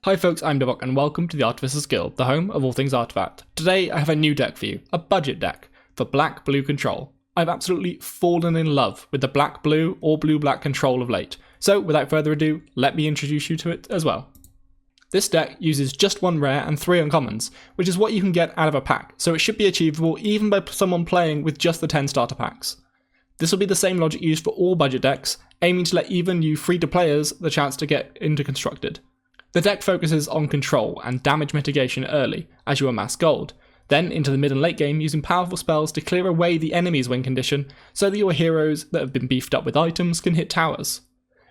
Hi folks, I'm Devok and welcome to the Artificers Guild, the home of all things Artifact. Today I have a new deck for you, a budget deck for black-blue control. I've absolutely fallen in love with the black-blue or blue-black control of late, so without further ado, let me introduce you to it as well. This deck uses just one rare and 3 uncommons, which is what you can get out of a pack, so it should be achievable even by someone playing with just the 10 starter packs. This will be the same logic used for all budget decks, aiming to let even you free-to-players the chance to get into constructed. The deck focuses on control and damage mitigation early, as you amass gold, then into the mid and late game using powerful spells to clear away the enemy's win condition so that your heroes that have been beefed up with items can hit towers.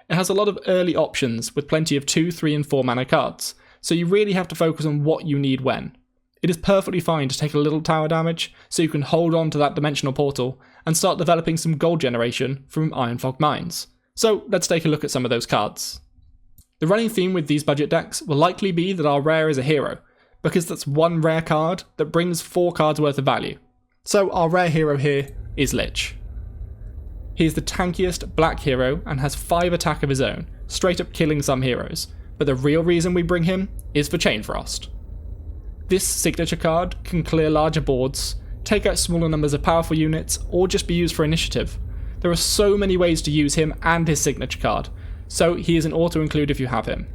It has a lot of early options with plenty of 2, 3 and 4 mana cards, so you really have to focus on what you need when. It is perfectly fine to take a little tower damage so you can hold on to that dimensional portal and start developing some gold generation from Ironfog Mines. So let's take a look at some of those cards. The running theme with these budget decks will likely be that our rare is a hero, because that's one rare card that brings 4 cards worth of value. So our rare hero here is Lich. He is the tankiest black hero and has 5 attack of his own, straight up killing some heroes, but the real reason we bring him is for Chainfrost. This signature card can clear larger boards, take out smaller numbers of powerful units, or just be used for initiative. There are so many ways to use him and his signature card, so he is an auto-include if you have him.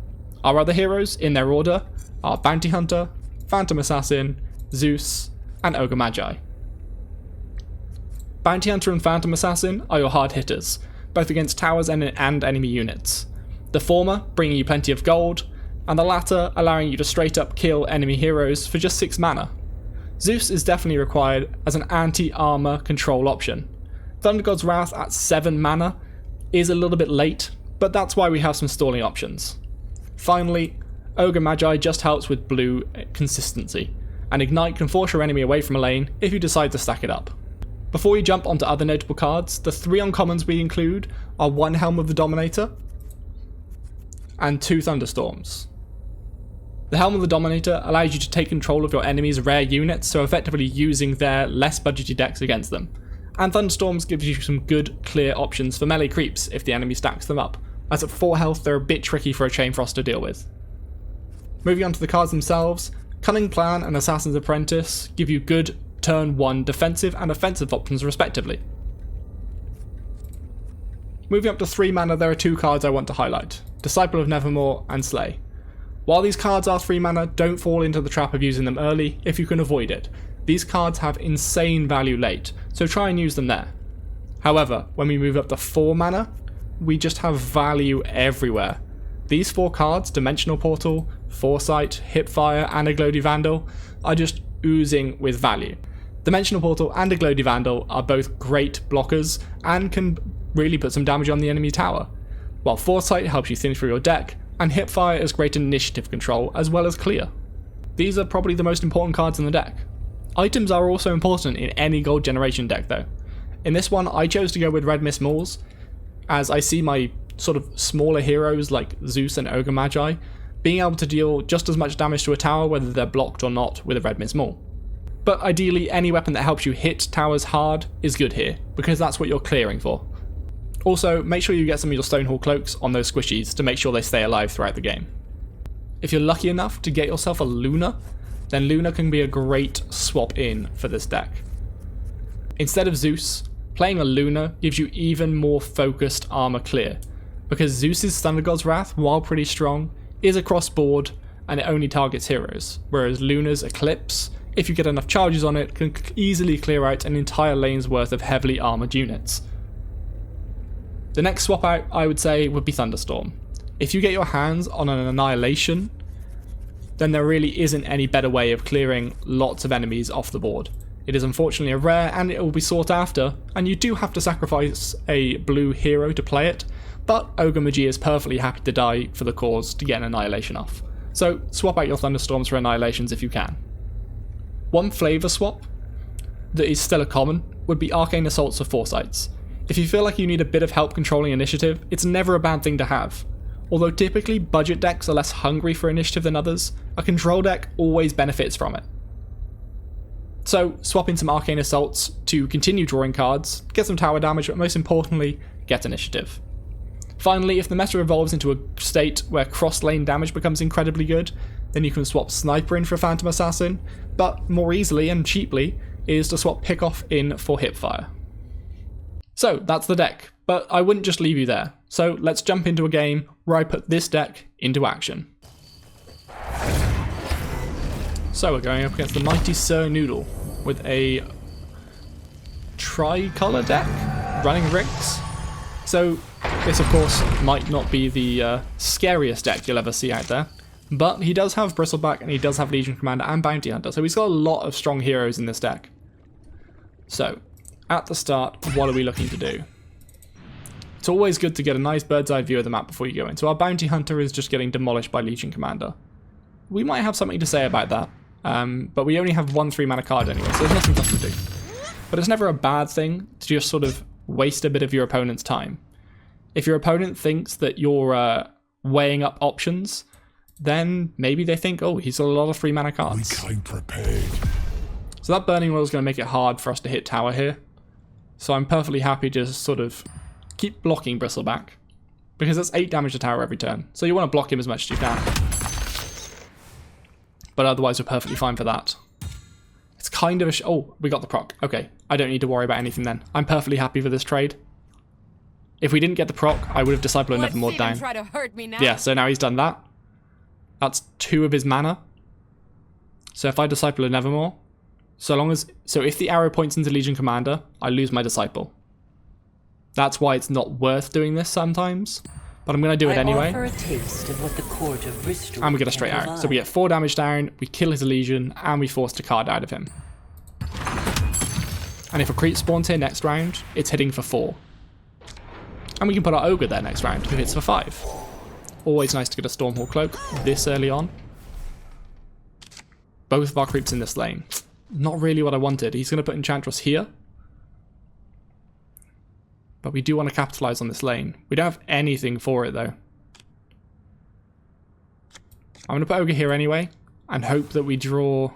Our other heroes, in their order, are Bounty Hunter, Phantom Assassin, Zeus, and Ogre Magi. Bounty Hunter and Phantom Assassin are your hard hitters, both against towers and enemy units. The former bringing you plenty of gold, and the latter allowing you to straight up kill enemy heroes for just 6 mana. Zeus is definitely required as an anti-armor control option. Thunder God's Wrath at 7 mana is a little bit late, but that's why we have some stalling options. Finally, Ogre Magi just helps with blue consistency, and Ignite can force your enemy away from a lane if you decide to stack it up. Before we jump onto other notable cards, the 3 uncommons we include are 1 Helm of the Dominator and 2 Thunderstorms. The Helm of the Dominator allows you to take control of your enemy's rare units, so effectively using their less budgety decks against them. And Thunderstorms gives you some good, clear options for melee creeps if the enemy stacks them up, as at 4 health they're a bit tricky for a Chainfrost to deal with. Moving on to the cards themselves, Cunning Plan and Assassin's Apprentice give you good turn 1 defensive and offensive options respectively. Moving up to 3 mana, there are 2 cards I want to highlight, Disciple of Nevermore and Slay. While these cards are 3 mana, don't fall into the trap of using them early if you can avoid it. These cards have insane value late, so try and use them there. However, when we move up to 4 mana, we just have value everywhere. These 4 cards, Dimensional Portal, Foresight, Hipfire and a Glody Vandal, are just oozing with value. Dimensional Portal and a Glody Vandal are both great blockers and can really put some damage on the enemy tower, while Foresight helps you think through your deck, and Hipfire is great initiative control as well as clear. These are probably the most important cards in the deck. Items are also important in any gold generation deck though. In this one I chose to go with Red Mist Mauls, as I see my sort of smaller heroes like Zeus and Ogre Magi being able to deal just as much damage to a tower whether they're blocked or not with a Red Mist Maul. But ideally any weapon that helps you hit towers hard is good here, because that's what you're clearing for. Also, make sure you get some of your Stonehall Cloaks on those squishies to make sure they stay alive throughout the game. If you're lucky enough to get yourself a Luna, then Luna can be a great swap in for this deck. Instead of Zeus, playing a Luna gives you even more focused armor clear, because Zeus's Thunder God's Wrath, while pretty strong, is a cross board and it only targets heroes, whereas Luna's Eclipse, if you get enough charges on it, can easily clear out an entire lane's worth of heavily armored units. The next swap out I would say would be Thunderstorm. If you get your hands on an Annihilation, then there really isn't any better way of clearing lots of enemies off the board. It is unfortunately a rare and it will be sought after, and you do have to sacrifice a blue hero to play it, but Ogre Magi is perfectly happy to die for the cause to get an Annihilation off. So swap out your Thunderstorms for Annihilations if you can. One flavour swap that is still a common would be Arcane Assaults or Foresights. If you feel like you need a bit of help controlling initiative, it's never a bad thing to have. Although typically budget decks are less hungry for initiative than others, a control deck always benefits from it. So swap in some Arcane Assaults to continue drawing cards, get some tower damage, but most importantly, get initiative. Finally, if the meta evolves into a state where cross-lane damage becomes incredibly good, then you can swap Sniper in for Phantom Assassin, but more easily and cheaply is to swap Pickoff in for Hipfire. So that's the deck, but I wouldn't just leave you there. So let's jump into a game where I put this deck into action. So we're going up against the mighty Sir Noodle with a tri-color deck running Ricks. So this of course might not be the scariest deck you'll ever see out there, but he does have Bristleback and he does have Legion Commander and Bounty Hunter, so he's got a lot of strong heroes in this deck. So at the start, what are we looking to do? It's always good to get a nice bird's eye view of the map before you go in. So our Bounty Hunter is just getting demolished by Legion Commander. We might have something to say about that, but we only have one 3-mana card anyway, so there's nothing for us to do. But it's never a bad thing to just sort of waste a bit of your opponent's time. If your opponent thinks that you're weighing up options, then maybe they think, oh, he's got a lot of 3-mana cards. We came prepared. So that Burning Roll is going to make it hard for us to hit tower here. So I'm perfectly happy to just sort of keep blocking Bristleback, because that's 8 damage to tower every turn. So you want to block him as much as you can. But otherwise we're perfectly fine for that. It's kind of a oh, we got the proc. Okay, I don't need to worry about anything then. I'm perfectly happy for this trade. If we didn't get the proc, I would have Disciple of Nevermore down. Try to hurt me now. Yeah, so now he's done that. That's 2 of his mana. So if I Disciple of Nevermore, so if the arrow points into Legion Commander, I lose my Disciple. That's why it's not worth doing this sometimes, but I'm going to do it anyway. Offer a taste of what the court of Bristol and we get a straight arrow. So we get 4 damage down, we kill his Legion, and we force a card out of him. And if a creep spawns here next round, it's hitting for 4. And we can put our Ogre there next round, who hits for 5. Always nice to get a Stormhawk Cloak this early on. Both of our creeps in this lane. Not really what I wanted. He's going to put Enchantress here. But we do want to capitalize on this lane. We don't have anything for it though. I'm going to put Ogre here anyway, and hope that we draw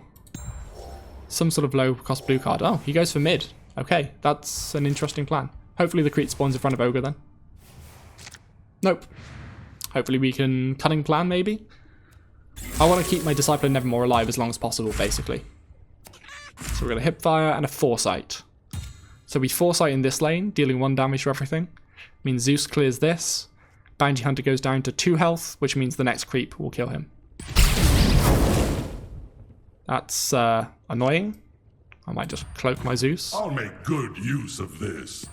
some sort of low cost blue card. Oh, he goes for mid. Okay, that's an interesting plan. Hopefully the creep spawns in front of Ogre then. Nope. Hopefully we can cunning plan maybe. I want to keep my Disciple of Nevermore alive as long as possible basically. So we're going to Hipfire and a Foresight. So we Foresight in this lane, dealing 1 damage to everything. Means Zeus clears this. Bounty Hunter goes down to 2 health, which means the next creep will kill him. That's annoying. I might just cloak my Zeus. I'll make good use of this.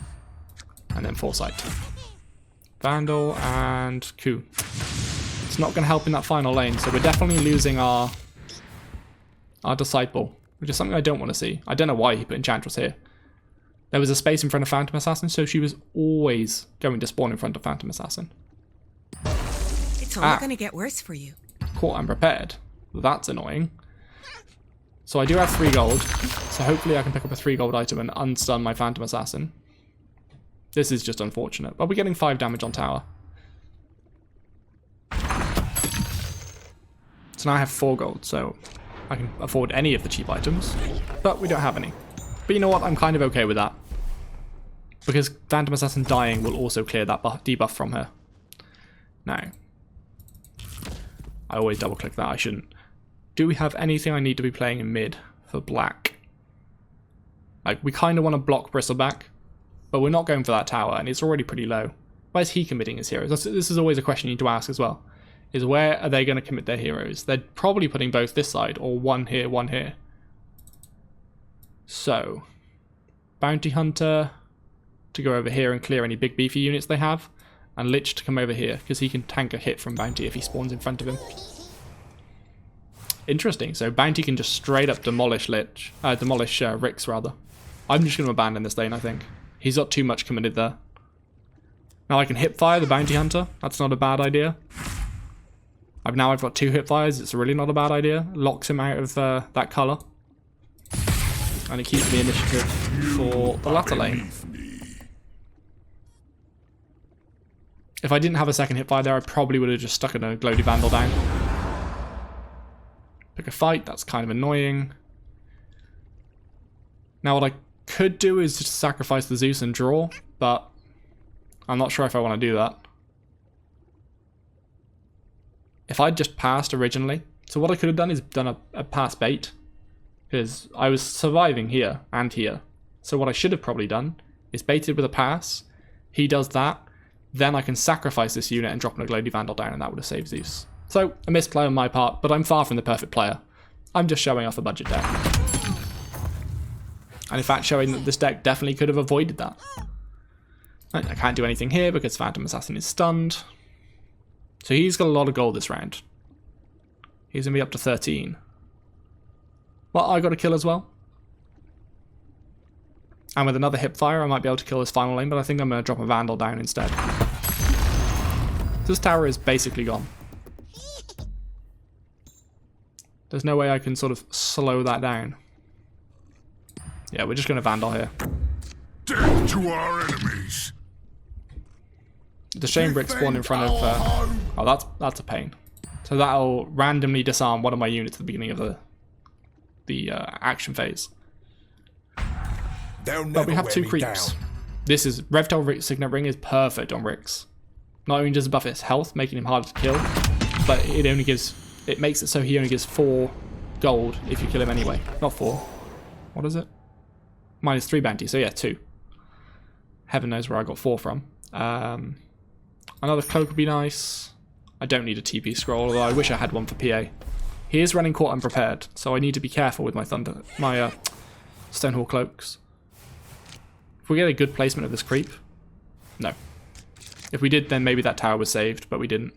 And then Foresight. Vandal and Coup. It's not going to help in that final lane, so we're definitely losing our Disciple, which is something I don't want to see. I don't know why he put Enchantress here. There was a space in front of Phantom Assassin, so she was always going to spawn in front of Phantom Assassin. It's only going to get worse for you. Caught unprepared. That's annoying. So I do have 3 gold, so hopefully I can pick up a 3 gold item and unstun my Phantom Assassin. This is just unfortunate, but we're getting 5 damage on tower. So now I have 4 gold, so I can afford any of the cheap items, but we don't have any. But you know what, I'm kind of okay with that. Because Phantom Assassin dying will also clear that debuff from her. Now, I always double click that, I shouldn't. Do we have anything I need to be playing in mid for black? Like, we kind of want to block Bristleback, but we're not going for that tower, and it's already pretty low. Why is he committing his heroes? This is always a question you need to ask as well. Is where are they going to commit their heroes? They're probably putting both this side, or one here, one here. So, Bounty Hunter to go over here and clear any big beefy units they have, and Lich to come over here, because he can tank a hit from Bounty if he spawns in front of him. Interesting, so Bounty can just straight up demolish Ricks rather. I'm just going to abandon this lane, I think. He's got too much committed there. Now I can hipfire the Bounty Hunter, that's not a bad idea. Now I've got 2 hipfires, it's really not a bad idea. Locks him out of that colour. And it keeps the initiative for the latter lane. If I didn't have a second hipfire there, I probably would have just stuck a Glody Vandal down. Pick a fight, that's kind of annoying. Now what I could do is just sacrifice the Zeus and draw, but I'm not sure if I want to do that. if I'd just passed originally, so what I could have done is done a pass bait, because I was surviving here and here. So what I should have probably done is baited with a pass, he does that, then I can sacrifice this unit and drop an Aglody Vandal down, and that would have saved Zeus. So, a misplay on my part, but I'm far from the perfect player. I'm just showing off a budget deck. And in fact, showing that this deck definitely could have avoided that. I can't do anything here because Phantom Assassin is stunned. So he's got a lot of gold this round. He's going to be up to 13. Well, I got a kill as well. And with another hipfire, I might be able to kill his final lane, but I think I'm going to drop a Vandal down instead. This tower is basically gone. There's no way I can sort of slow that down. Yeah, we're just going to Vandal here. Death to our enemies. The Shame Brick spawned in front of... oh, that's a pain. So that'll randomly disarm one of my units at the beginning of the action phase. But we have 2 creeps. This is... Revtel Signet Ring is perfect on Rix. Not only does it buff his health, making him harder to kill, but it only gives... It makes it so he only gives 4 gold if you kill him anyway. Not 4. What is it? -3 bounty, so yeah, 2. Heaven knows where I got 4 from. Another cloak would be nice. I don't need a TP scroll, although I wish I had one for PA. He is running Court Unprepared, so I need to be careful with my Stonehall cloaks. If we get a good placement of this creep, no. If we did, then maybe that tower was saved, but we didn't.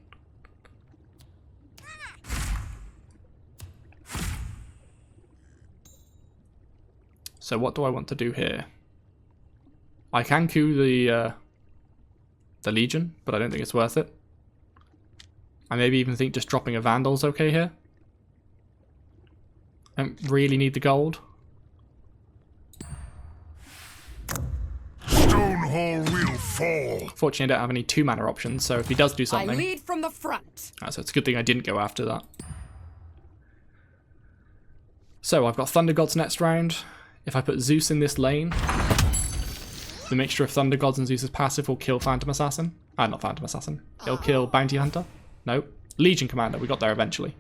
So what do I want to do here? I can queue the Legion, but I don't think it's worth it. I maybe even think just dropping a Vandal's okay here. I don't really need the gold. Stonehall will fall. Fortunately, I don't have any 2-mana options, so if he does do something... I lead from the front. So it's a good thing I didn't go after that. So I've got Thunder Gods next round. If I put Zeus in this lane, the mixture of Thunder Gods and Zeus's passive will kill Phantom Assassin. Not Phantom Assassin. It'll kill Bounty Hunter. No. Legion Commander. We got there eventually.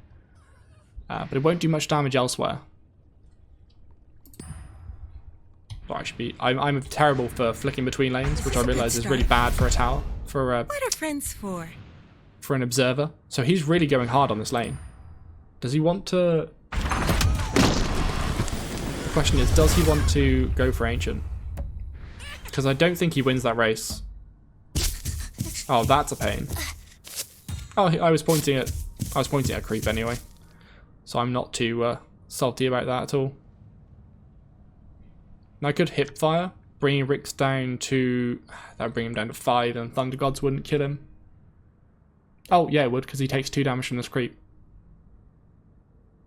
But it won't do much damage elsewhere. Well, I should be... I'm terrible for flicking between lanes, which I realise is really bad for a tower. For What are friends for? For an observer. So he's really going hard on this lane. Does he want to... The question is, does he want to go for Ancient? Because I don't think he wins that race. Oh, that's a pain. Oh, I was pointing at creep anyway, so I'm not too salty about that at all. And I could hipfire, bringing Rix down to... That would bring him down to 5, and Thunder Gods wouldn't kill him. Oh, yeah, it would, because he takes 2 damage from this creep.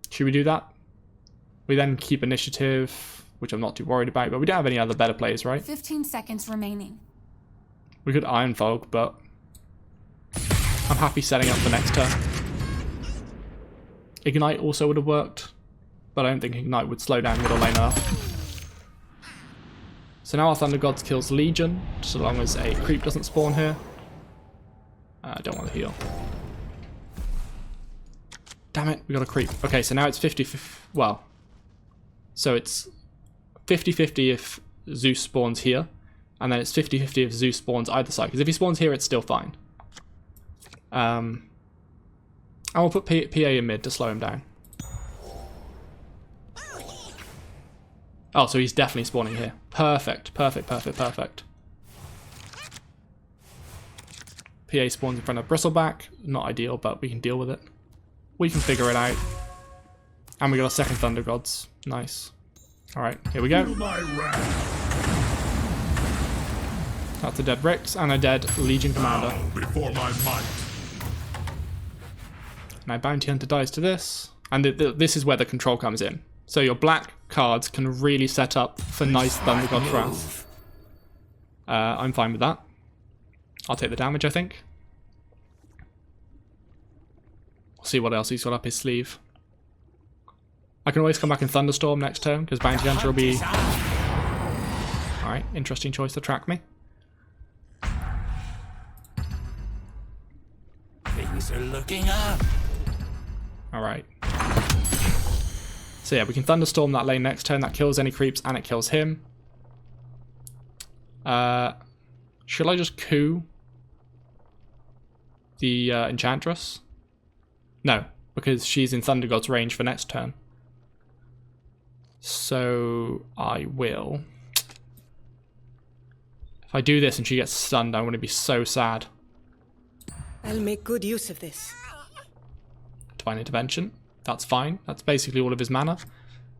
Should we do that? We then keep initiative, which I'm not too worried about, but we don't have any other better plays, right? 15 seconds remaining. We could Iron Fog, but I'm happy setting up for next turn. Ignite also would have worked, but I don't think Ignite would slow down middle lane enough. So now our Thunder Gods kills Legion, so long as a creep doesn't spawn here. I don't want to heal. Damn it, we got a creep. Okay, so now it's 50-50. Well, so it's 50-50 if Zeus spawns here, and then it's 50-50 if Zeus spawns either side. Because if he spawns here, it's still fine. And we'll put PA in mid to slow him down. Oh, so he's definitely spawning here. Perfect, perfect, perfect, perfect. PA spawns in front of Bristleback. Not ideal, but we can deal with it. We can figure it out. And we got a second Thunder Gods. Nice. Alright, here we go. That's a dead Rix and a dead Legion Commander. Before my might. Now Bounty Hunter dies to this. And this is where the control comes in. So your black cards can really set up for nice Thunder God Wrath. I'm fine with that. I'll take the damage, I think. We'll see what else he's got up his sleeve. I can always come back in Thunderstorm next turn, because Bounty Hunter will be... Alright, interesting choice to track me. Things are looking up. Alright. So yeah, we can Thunderstorm that lane next turn. That kills any creeps and it kills him. Should I just coup the Enchantress? No, because she's in Thunder God's range for next turn. So I will. If I do this and she gets stunned, I'm going to be so sad. I'll make good use of this. Divine Intervention. That's fine. That's basically all of his mana.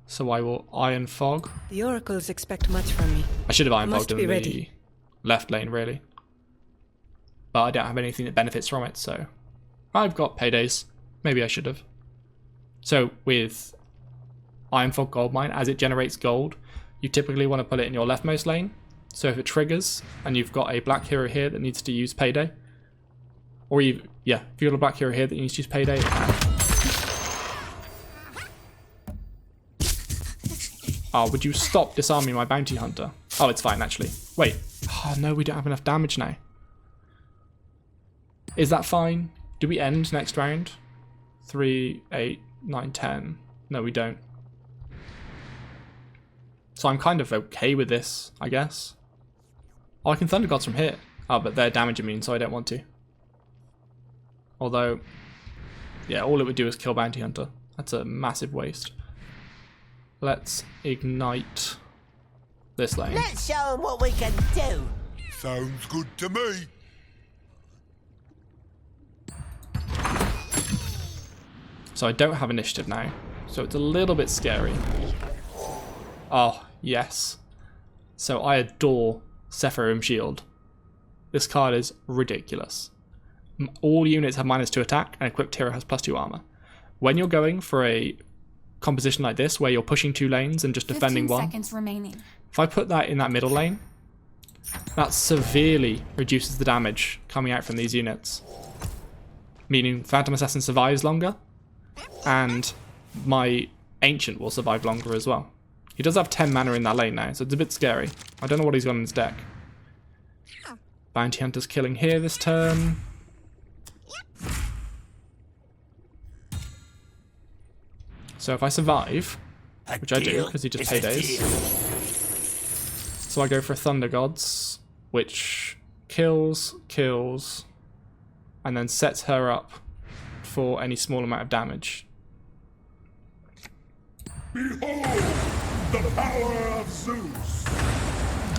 So I will Iron Fog. The oracles expect much from me. I should have Iron Fogged in the ready. left lane, really. But I don't have anything that benefits from it, so... I've got paydays. Maybe I should have. So, with Iron Fog Goldmine, as it generates gold, you typically want to put it in your leftmost lane. So if it triggers, and you've got a black hero here that needs to use payday, or if you've got a black hero here that needs to use payday, oh, would you stop disarming my bounty hunter? Oh, it's fine, actually. Wait. Oh, no, we don't have enough damage now. Is that fine? Do we end next round? 3, 8, 9, 10. No, we don't. So I'm kind of okay with this, I guess. Oh, I can Thunder Gods from here. Oh, but they're damage immune, so I don't want to. Although, yeah, all it would do is kill Bounty Hunter. That's a massive waste. Let's ignite this lane. Let's show them what we can do. Sounds good to me. So I don't have initiative now, so it's a little bit scary. Oh, yes. So I adore Sephiroth Shield. This card is ridiculous. All units have -2 attack, and equipped hero has +2 armor. When you're going for a composition like this, where you're pushing 2 lanes and just defending 1, seconds remaining. if I put that in that middle lane, that severely reduces the damage coming out from these units. Meaning Phantom Assassin survives longer, and my Ancient will survive longer as well. He does have 10 mana in that lane now, so it's a bit scary. I don't know what he's got in his deck. Bounty Hunter's killing here this turn. So if I survive, which I do, because he just paydays. So I go for Thunder Gods, which kills, and then sets her up for any small amount of damage. Behold the power of Zeus.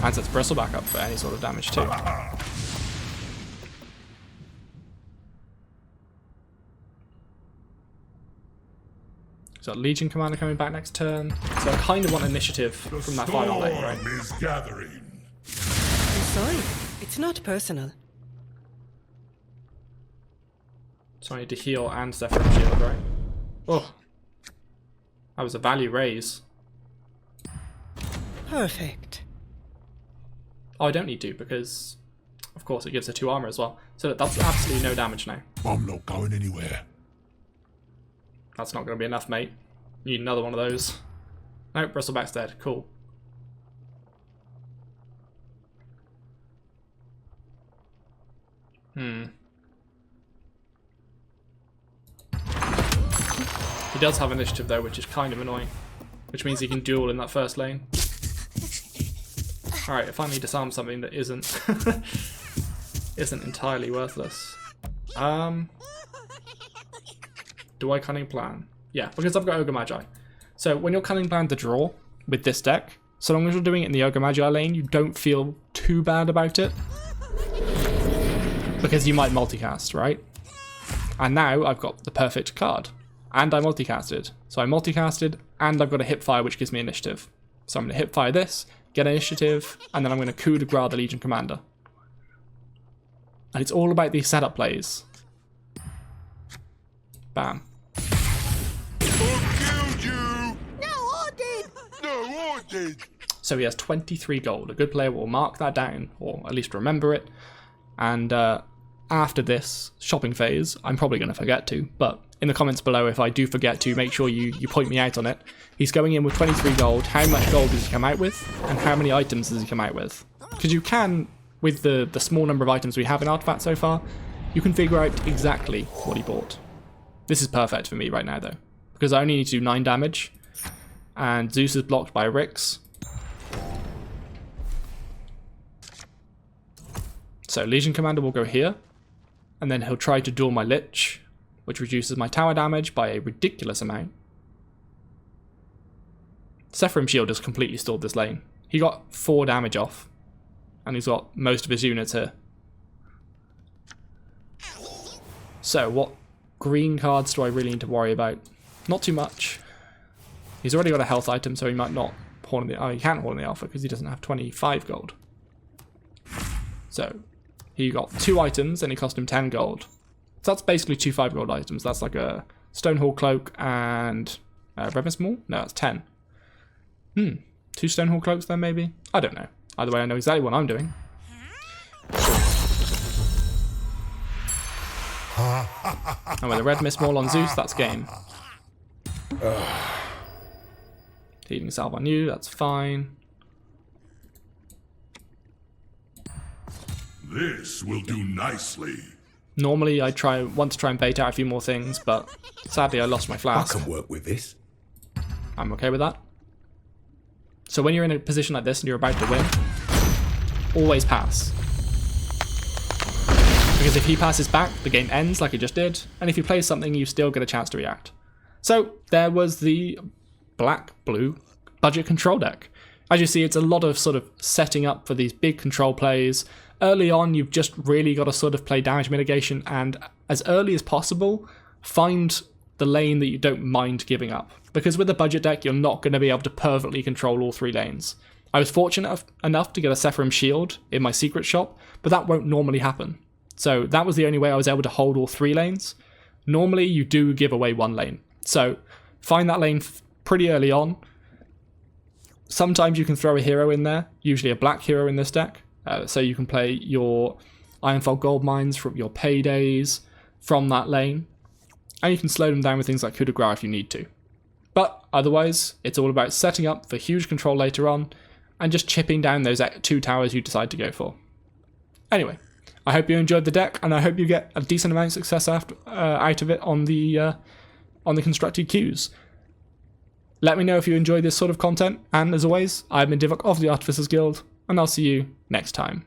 And sets Bristleback up for any sort of damage too. So Legion Commander coming back next turn. So I kind of want initiative from that final lane, right? Storm is gathering. I'm sorry. It's not personal. So I need to heal and Sephiroth Shield, right? Oh. That was a value raise. Perfect. Oh, I don't need to, because of course it gives her 2 armor as well. So that's absolutely no damage now. I'm not going anywhere. That's not going to be enough, mate. Need another one of those. Nope, Bristleback's dead. Cool. He does have initiative though, which is kind of annoying. Which means he can duel in that first lane. Alright, I finally disarmed something that isn't isn't entirely worthless. Do I Cunning Plan? Yeah, because I've got Ogre Magi. So when you're Cunning Plan to draw with this deck, so long as you're doing it in the Ogre Magi lane, you don't feel too bad about it. Because you might multicast, right? And now I've got the perfect card. And I multicasted. So I multicasted, and I've got a Hipfire, which gives me initiative. So I'm going to Hipfire this, get initiative, and then I'm going to coup de grace the Legion Commander. And it's all about these setup plays. Bam. Who killed you? No, I did. No, I did. So he has 23 gold. A good player will mark that down, or at least remember it. And after this shopping phase, I'm probably going to forget to, but in the comments below, if I do forget to, make sure you point me out on it. He's going in with 23 gold. How much gold does he come out with? And how many items does he come out with? Because you can, with the small number of items we have in Artifact so far, you can figure out exactly what he bought. This is perfect for me right now, though, because I only need to do 9 damage, and Zeus is blocked by Rix. So Legion Commander will go here, and then he'll try to duel my Lich, which reduces my tower damage by a ridiculous amount. Sephirim Shield has completely stalled this lane. He got 4 damage off, and he's got most of his units here. So what green cards do I really need to worry about? Not too much. He's already got a health item, so he might not Horn in the... Oh, he can't Horn in the Alpha because he doesn't have 25 gold. So he got 2 items and it cost him 10 gold. So that's basically 2 5 gold items. That's like a Stonehall Cloak and Reven's Maul? No, that's 10. 2 Stonehall Cloaks then maybe? I don't know. Either way, I know exactly what I'm doing. And with a Red Mist Maul on Zeus, that's game. Healing Salve on you, that's fine. This will do nicely. Normally I want to try and bait out a few more things, but sadly I lost my I flask. can work with this. I'm okay with that. So when you're in a position like this and you're about to win, always pass. Because if he passes back, the game ends like it just did, and if he plays something, you still get a chance to react. So there was the black-blue budget control deck. As you see, it's a lot of sort of setting up for these big control plays. Early on, you've just really got to sort of play damage mitigation, and as early as possible, find the lane that you don't mind giving up. Because with a budget deck, you're not going to be able to perfectly control all 3 lanes. I was fortunate enough to get a Sephirim Shield in my secret shop, but that won't normally happen. So that was the only way I was able to hold all 3 lanes. Normally, you do give away 1 lane. So find that lane pretty early on. Sometimes you can throw a hero in there, usually a black hero in this deck. So you can play your Ironfold Gold Mines from your paydays from that lane. And you can slow them down with things like Coup de Grace if you need to. But otherwise, it's all about setting up for huge control later on and just chipping down those 2 towers you decide to go for. Anyway, I hope you enjoyed the deck, and I hope you get a decent amount of success out of it on the constructed queues. Let me know if you enjoy this sort of content, and as always, I've been Divok of the Artificers Guild, and I'll see you next time.